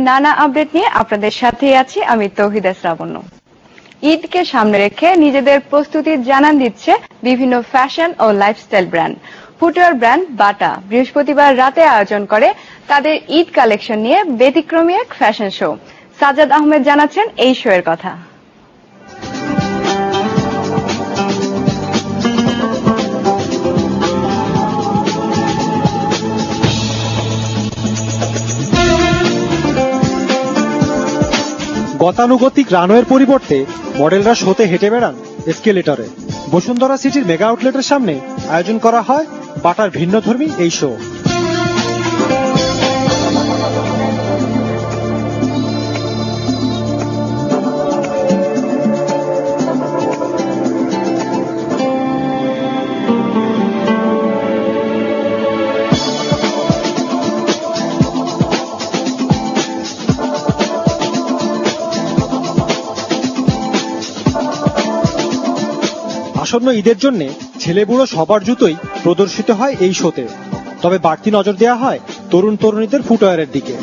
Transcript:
নানা আপডেট নিয়ে আপনাদের সাথে আছি আমি তৌহিদা শ্রাবণ্য। ঈদকে সামনে রেখে নিজেদের প্রস্তুতি জানান দিচ্ছে বিভিন্ন ফ্যাশন ও লাইফস্টাইল ব্র্যান্ড। ফুটওয়্যার ব্র্যান্ড বাটা বৃহস্পতিবার রাতে আয়োজন করে তাদের ঈদ কালেকশন নিয়ে ব্যতিক্রমী এক ফ্যাশন শো। সাজ্জাদ আহমেদ জানাচ্ছেন এই শো এর কথা। গতানুগতিক রানওয়ের পরিবর্তে মডেলরা শোতে হেঁটে বেড়ান এসকেলেটরে। বসুন্ধরা সিটির মেগা আউটলেটের সামনে আয়োজন করা হয় বাটার ভিন্নধর্মী এই শো। আসন্ন ঈদের জন্য ছেলে বুড়ো সবার জুতোই প্রদর্শিত হয় এই শোতে। তবে বাড়তি নজর দেওয়া হয় তরুণ তরুণীদের ফুটওয়্যারের দিকে।